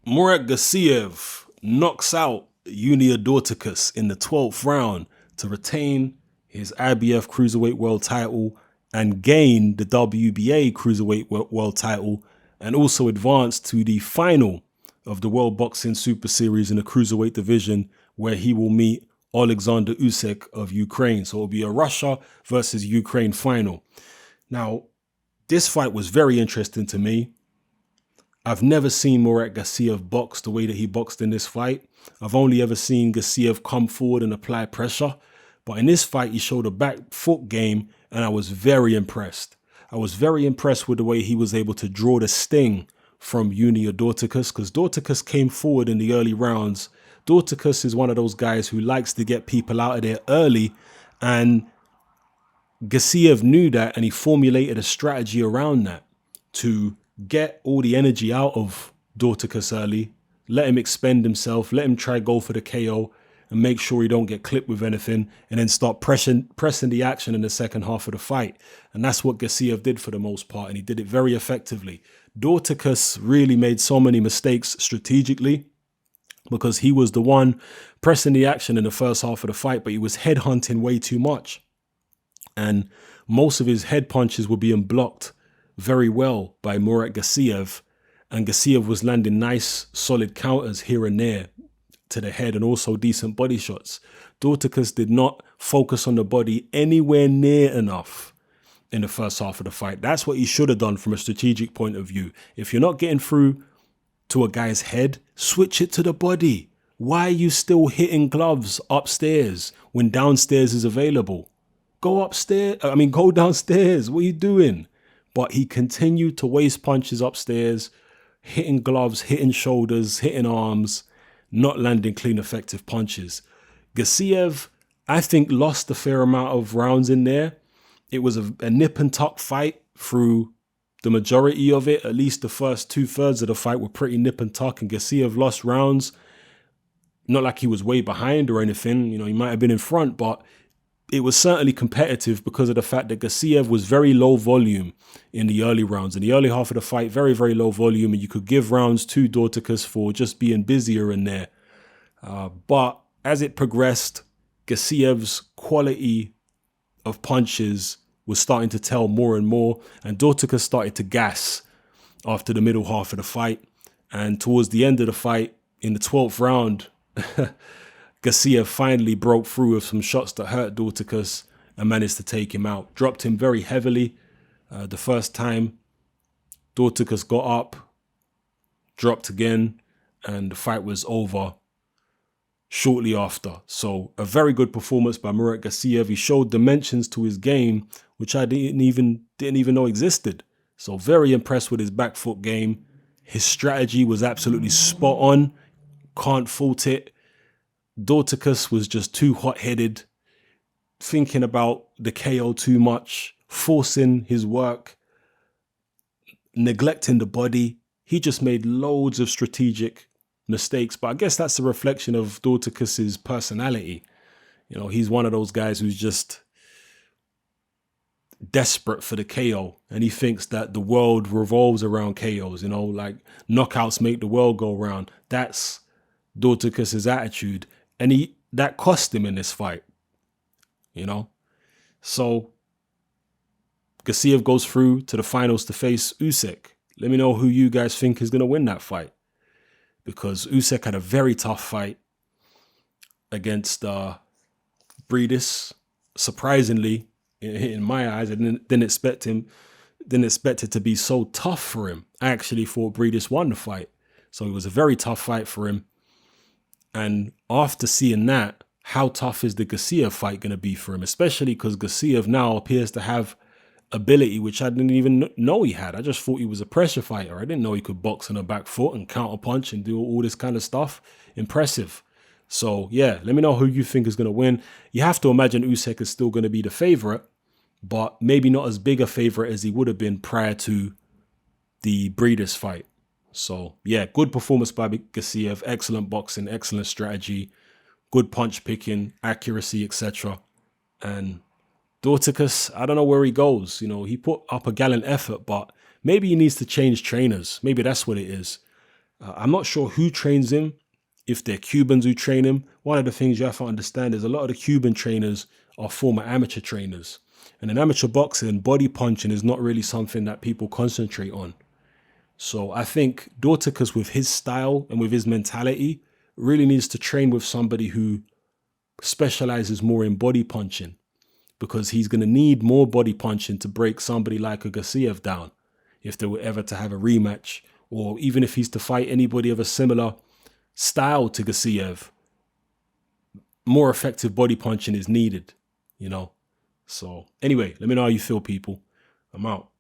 Murat Gassiev knocks out Yunier Dorticos in the 12th round to retain his IBF Cruiserweight World title and gain the WBA Cruiserweight World title, and also advance to the final of the World Boxing Super Series in the Cruiserweight division, where he will meet Alexander Usyk of Ukraine. So it'll be a Russia versus Ukraine final. Now, this fight was very interesting to me. I've never seen Murat Gassiev box the way that he boxed in this fight. I've only ever seen Gassiev come forward and apply pressure. But in this fight, he showed a back foot game, and I was very impressed. I was very impressed with the way he was able to draw the sting from Yunier Dorticos, because Dorticos came forward in the early rounds. Dorticos is one of those guys who likes to get people out of there early, and Gassiev knew that, and he formulated a strategy around that to get all the energy out of Dorticos early, let him expend himself, let him try go for the KO, and make sure he don't get clipped with anything, and then start pressing the action in the second half of the fight. And that's what Gassiev did for the most part, and he did it very effectively. Dorticos really made so many mistakes strategically, because he was the one pressing the action in the first half of the fight, but he was headhunting way too much. And most of his head punches were being blocked very well by Murat Gassiev, and Gassiev was landing nice, solid counters here and there to the head, and also decent body shots. Dorticos did not focus on the body anywhere near enough in the first half of the fight. That's what he should have done from a strategic point of view. If you're not getting through to a guy's head, switch it to the body. Why are you still hitting gloves upstairs when downstairs is available? Go downstairs. What are you doing? But he continued to waste punches upstairs, hitting gloves, hitting shoulders, hitting arms, not landing clean, effective punches. Gassiev, I think, lost a fair amount of rounds in there. It was a nip and tuck fight through the majority of it. At least the first 2/3 of the fight were pretty nip and tuck, and Gassiev lost rounds. Not like he was way behind or anything. You know, he might have been in front, but it was certainly competitive because of the fact that Gassiev was very low volume in the early rounds. In the early half of the fight, very, very low volume, and you could give rounds to Dorticos for just being busier in there. But as it progressed, Gassiev's quality of punches was starting to tell more and more, and Dorticos started to gas after the middle half of the fight. And towards the end of the fight, in the 12th round, Gassiev finally broke through with some shots that hurt Dorticos and managed to take him out. Dropped him very heavily the first time. Dorticos got up, dropped again, and the fight was over shortly after. So a very good performance by Murat Gassiev. He showed dimensions to his game which I didn't even know existed. So very impressed with his back foot game. His strategy was absolutely spot on. Can't fault it. Dorticos was just too hot-headed, thinking about the KO too much, forcing his work, neglecting the body. He just made loads of strategic mistakes, but I guess that's a reflection of Dorticos's personality. You know, he's one of those guys who's just desperate for the KO, and he thinks that the world revolves around KOs, you know, like knockouts make the world go round. That's Dorticos's attitude. And that cost him in this fight, you know. So Gassiev goes through to the finals to face Usyk. Let me know who you guys think is going to win that fight, because Usyk had a very tough fight against Bridis. Surprisingly, in my eyes, I didn't expect it to be so tough for him. I actually thought Bridis won the fight, so it was a very tough fight for him. And after seeing that, how tough is the Gassiev fight going to be for him? Especially because Gassiev now appears to have ability which I didn't even know he had. I just thought he was a pressure fighter. I didn't know he could box on a back foot and counter punch and do all this kind of stuff. Impressive. So yeah, let me know who you think is going to win. You have to imagine Usyk is still going to be the favorite, but maybe not as big a favorite as he would have been prior to the Bridis fight. So yeah, good performance by Gassiev, excellent boxing, excellent strategy, good punch picking, accuracy, etc. And Dorticos, I don't know where he goes. You know, he put up a gallant effort, but maybe he needs to change trainers. Maybe that's what it is. I'm not sure who trains him, if they're Cubans who train him. One of the things you have to understand is a lot of the Cuban trainers are former amateur trainers. And in amateur boxing, body punching is not really something that people concentrate on. So I think Dorticos, with his style and with his mentality, really needs to train with somebody who specializes more in body punching, because he's going to need more body punching to break somebody like a Gassiev down if they were ever to have a rematch, or even if he's to fight anybody of a similar style to Gassiev. More effective body punching is needed, you know. So anyway, let me know how you feel, people. I'm out.